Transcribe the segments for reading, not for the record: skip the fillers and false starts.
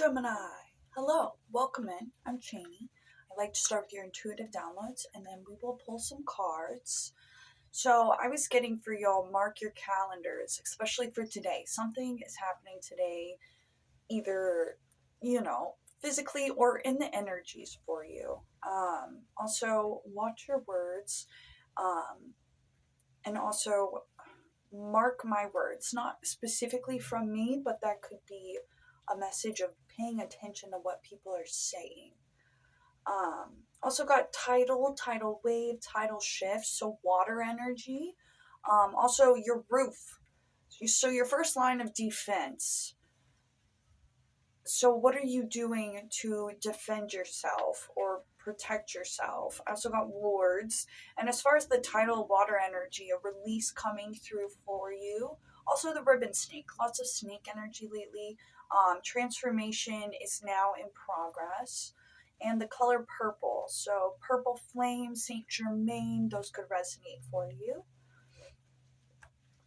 Gemini. Hello, welcome in. I'm Cheney. I like to start with your intuitive downloads and then we will pull some cards. So, I was getting for y'all, mark your calendars, especially for today. Something is happening today, either, physically or in the energies for you. Also, watch your words and also mark my words, not specifically from me, but that could be a message of paying attention to what people are saying. Also got tidal wave, tidal shift, so water energy. Also your roof. So your first line of defense. So what are you doing to defend yourself or protect yourself? I also got wards. And as far as the tidal water energy, a release coming through for you. Also the ribbon snake. Lots of snake energy lately. Transformation is now in progress. And the color purple. So purple flame, Saint Germain, those could resonate for you.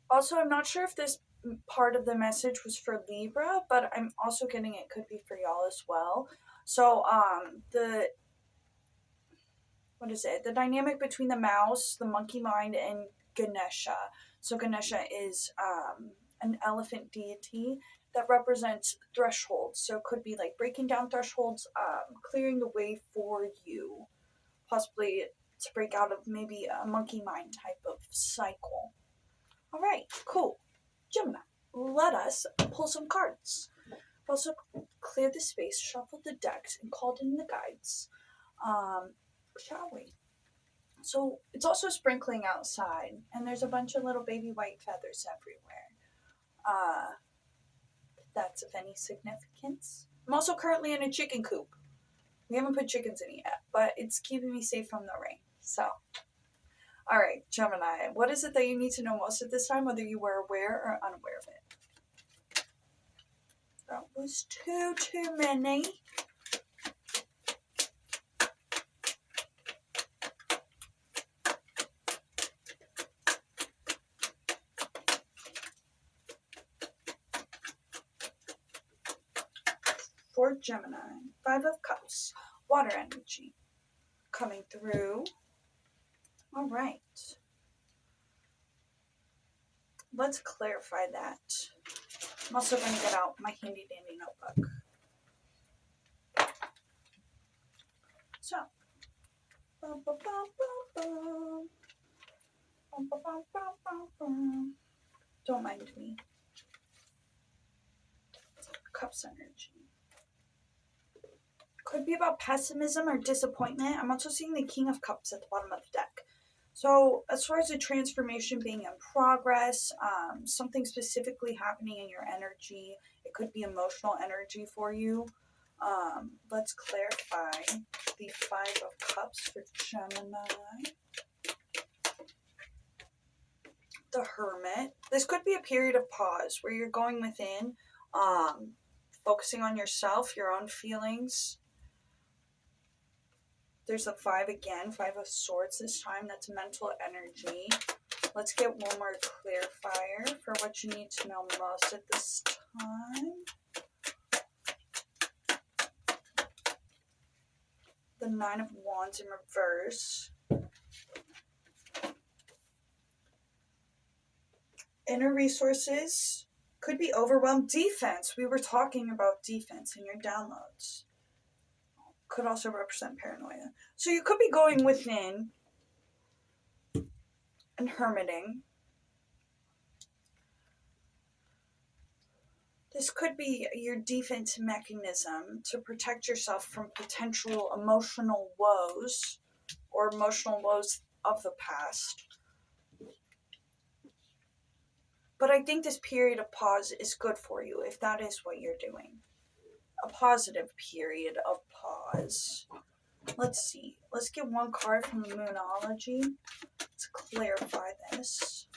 Also, I'm not sure if this part of the message was for Libra, but I'm also getting it could be for y'all as well. So, the what is it? The dynamic between the mouse, the monkey mind, and Ganesha. So Ganesha is an elephant deity that represents thresholds. So it could be like breaking down thresholds, clearing the way for you, possibly to break out of maybe a monkey mind type of cycle. All right, cool. Gemini, let us pull some cards. Also, clear the space, shuffle the decks, and called in the guides. Shall we? So, it's also sprinkling outside, and there's a bunch of little baby white feathers everywhere. If that's of any significance. I'm also currently in a chicken coop. We haven't put chickens in it yet, but it's keeping me safe from the rain. So, all right, Gemini, what is it that you need to know most at this time, whether you were aware or unaware of it? That was too many. For Gemini, Five of Cups, water energy coming through. All right. Let's clarify that. I'm also going to get out my handy dandy notebook. So, don't mind me. Cups energy. Could be about pessimism or disappointment. I'm also seeing the King of Cups at the bottom of the deck. So, as far as the transformation being in progress, something specifically happening in your energy, it could be emotional energy for you. Let's clarify the Five of Cups for Gemini. The Hermit. This could be a period of pause where you're going within, focusing on yourself, your own feelings. There's a five again, Five of Swords this time. That's mental energy. Let's get one more clarifier for what you need to know most at this time. The Nine of Wands in reverse. Inner resources could be overwhelmed. Defense. We were talking about defense in your downloads. Could also represent paranoia. So you could be going within and hermiting. This could be your defense mechanism to protect yourself from potential emotional woes or emotional woes of the past. But I think this period of pause is good for you if that is what you're doing. A positive period of pause. Let's see. Let's get one card from the Moonology. Let's clarify this.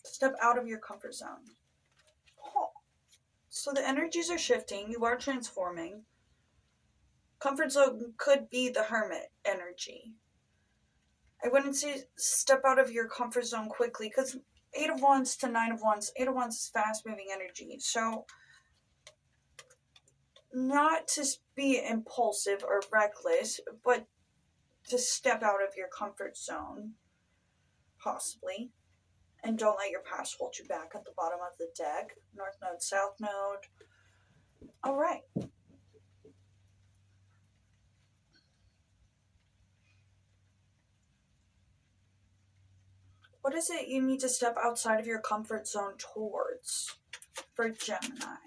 Step out of your comfort zone. Oh. So the energies are shifting. You are transforming. Comfort zone could be the Hermit energy. I wouldn't say step out of your comfort zone quickly, because Eight of Wands to Nine of Wands. Eight of Wands is fast moving energy. So not to be impulsive or reckless, but to step out of your comfort zone, possibly. And don't let your past hold you back at the bottom of the deck. North Node, South Node. All right. What is it you need to step outside of your comfort zone towards for Gemini?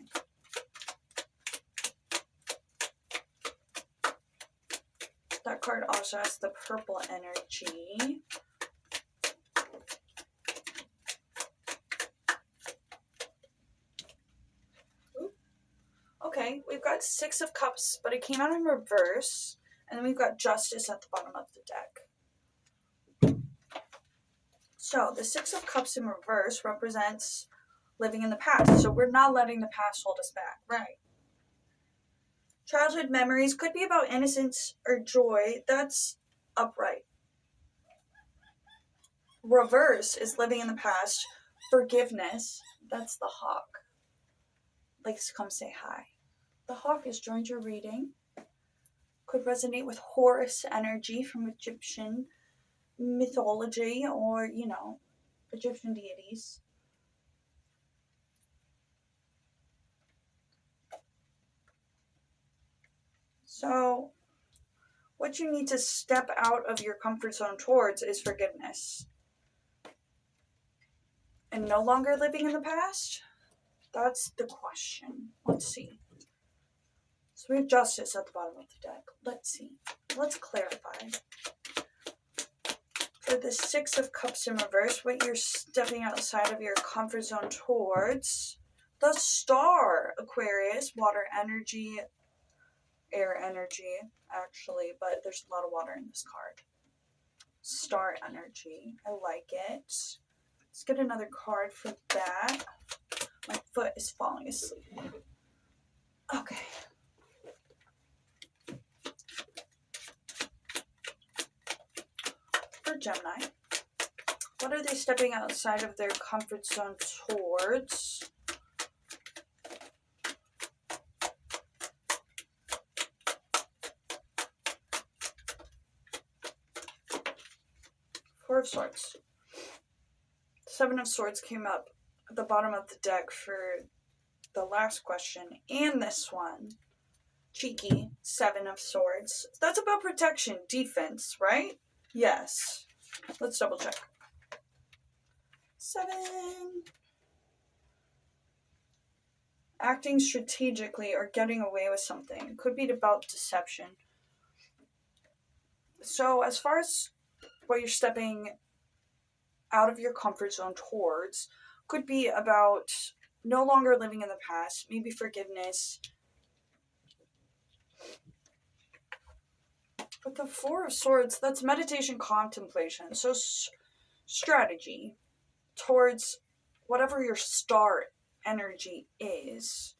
That card also has the purple energy. Ooh. Okay, we've got Six of Cups, but it came out in reverse. And then we've got Justice at the bottom of the deck. So the Six of Cups in reverse represents living in the past. So we're not letting the past hold us back, right? Childhood memories could be about innocence or joy. That's upright. Reverse is living in the past. Forgiveness, that's the hawk. Likes to come say hi. The hawk has joined your reading. Could resonate with Horus energy from Egyptian mythology or, Egyptian deities. So, what you need to step out of your comfort zone towards is forgiveness. And no longer living in the past? That's the question. Let's see. So we have Justice at the bottom of the deck. Let's see. Let's clarify. For the Six of Cups in reverse, what you're stepping outside of your comfort zone towards. The Star, Aquarius, water energy, air energy, actually, but there's a lot of water in this card. Star energy. I like it. Let's get another card for that. My foot is falling asleep. Okay. For Gemini, what are they stepping outside of their comfort zone towards? Four of Swords. Seven of Swords came up at the bottom of the deck for the last question and this one. Cheeky. Seven of Swords. That's about protection, defense, right? Yes. Let's double check. Seven. Acting strategically or getting away with something. It could be about deception. So as far as what you're stepping out of your comfort zone towards, could be about no longer living in the past, maybe forgiveness. But the Four of Swords, that's meditation, contemplation. So strategy towards whatever your star energy is.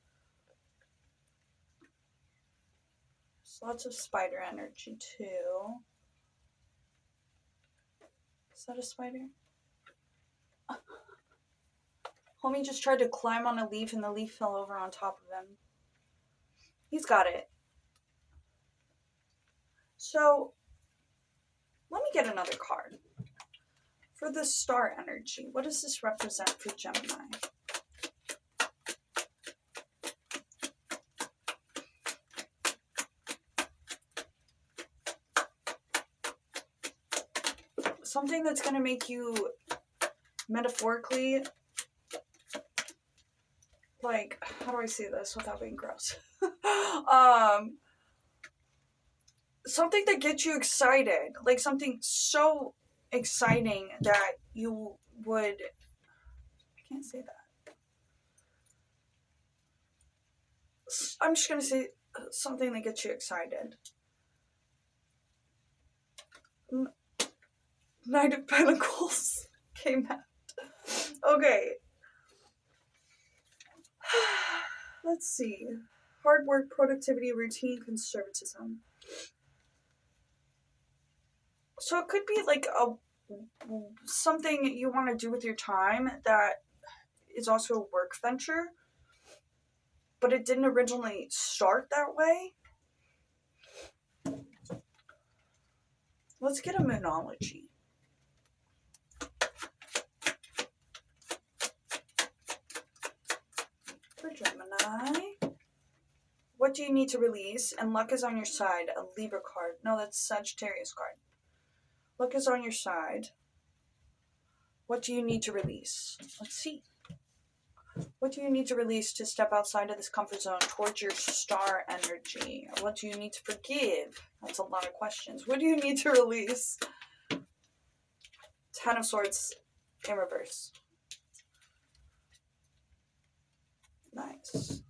So lots of spider energy too. Is that a spider? Homie just tried to climb on a leaf and the leaf fell over on top of him. He's got it. So, let me get another card. For the star energy, what does this represent for Gemini? Something that's going to make you metaphorically, like, how do I say this without being gross? Something that gets you excited, like something so exciting that you would, I can't say that. I'm just going to say something that gets you excited. Knight of Pentacles came out. Okay. Let's see. Hard work, productivity, routine, conservatism. So it could be like something you want to do with your time that is also a work venture, but it didn't originally start that way. Let's get a moonology. For Gemini, what do you need to release? And luck is on your side. A Libra card. No, that's Sagittarius card. Luck is on your side. What do you need to release? Let's see. What do you need to release to step outside of this comfort zone towards your star energy? What do you need to forgive? That's a lot of questions. What do you need to release? Ten of Swords in reverse. Nice.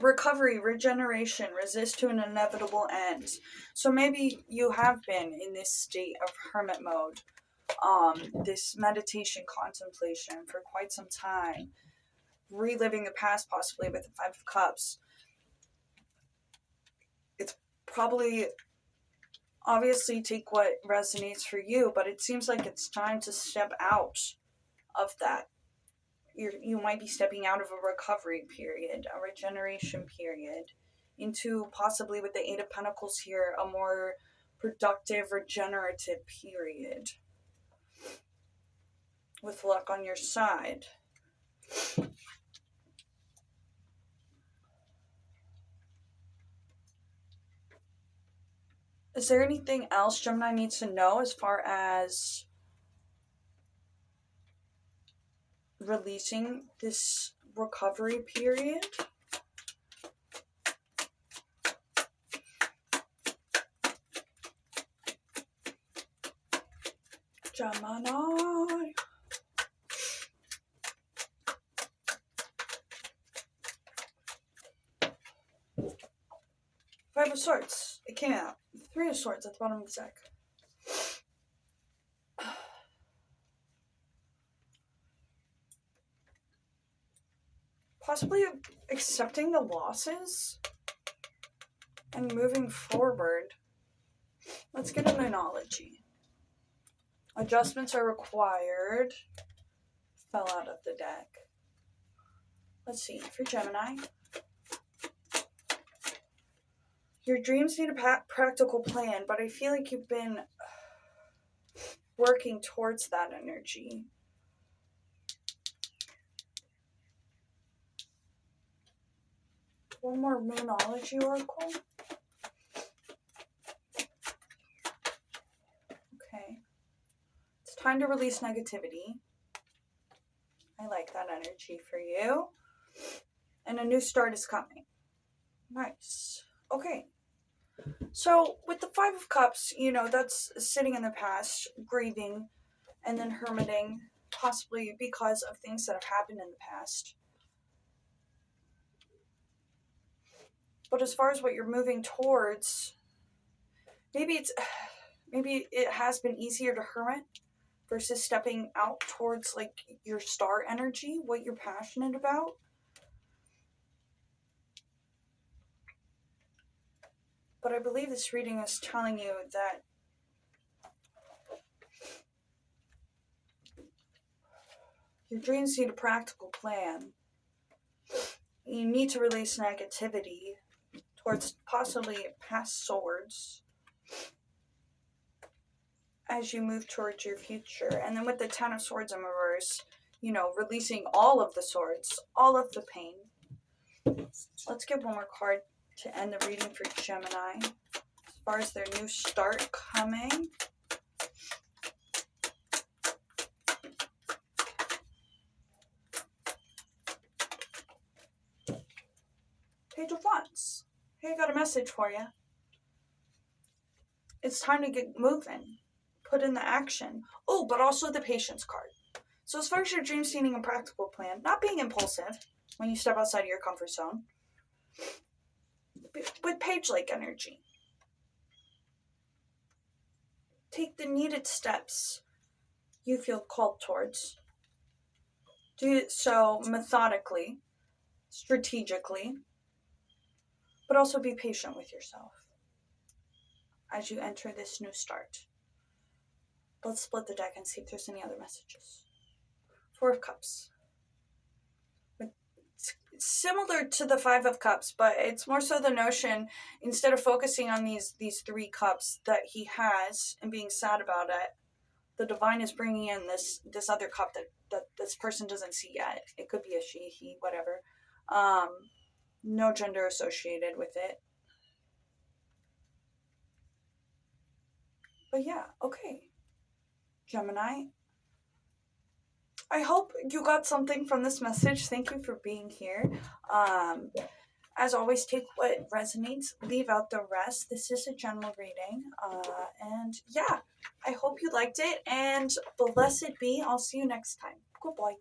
Recovery, regeneration, resist to an inevitable end. So maybe you have been in this state of hermit mode, this meditation contemplation for quite some time, reliving the past possibly with the Five of Cups. It's probably, obviously take what resonates for you, but it seems like it's time to step out of that. You might be stepping out of a recovery period, a regeneration period, into possibly with the Eight of Pentacles here, a more productive, regenerative period. With luck on your side. Is there anything else Gemini needs to know as far as releasing this recovery period? Gemini. Five of Swords. It came out. Three of Swords at the bottom of the deck. Possibly accepting the losses and moving forward. Let's get a moonology. Adjustments are required. Fell out of the deck. Let's see. For Gemini. Your dreams need a practical plan, but I feel like you've been working towards that energy. One more moonology oracle. Okay. It's time to release negativity. I like that energy for you. And a new start is coming. Nice. Okay. So with the Five of Cups, that's sitting in the past, grieving, and then hermiting, possibly because of things that have happened in the past. But as far as what you're moving towards, maybe it has been easier to hermit versus stepping out towards like your star energy, what you're passionate about. But I believe this reading is telling you that your dreams need a practical plan. You need to release negativity towards possibly past swords as you move towards your future. And then with the Ten of Swords in reverse, releasing all of the swords, all of the pain. Let's get one more card to end the reading for Gemini. As far as their new start coming. Page of Wands. Hey, I got a message for you. It's time to get moving. Put in the action. Oh, but also the Patience card. So as far as your dreams needing a practical plan, not being impulsive when you step outside of your comfort zone. With Page-like energy. Take the needed steps you feel called towards. Do it so methodically, strategically, but also be patient with yourself. as you enter this new start. Let's split the deck and see if there's any other messages. Four of Cups. It's similar to the Five of Cups, but it's more so the notion, instead of focusing on these three cups that he has and being sad about it, the divine is bringing in this other cup that this person doesn't see yet. It could be a she, he, whatever. No gender associated with it. But yeah, okay. Gemini, I hope you got something from this message. Thank you for being here. As always, take what resonates, leave out the rest. This is a general reading. And yeah, I hope you liked it. And blessed be. I'll see you next time. Goodbye.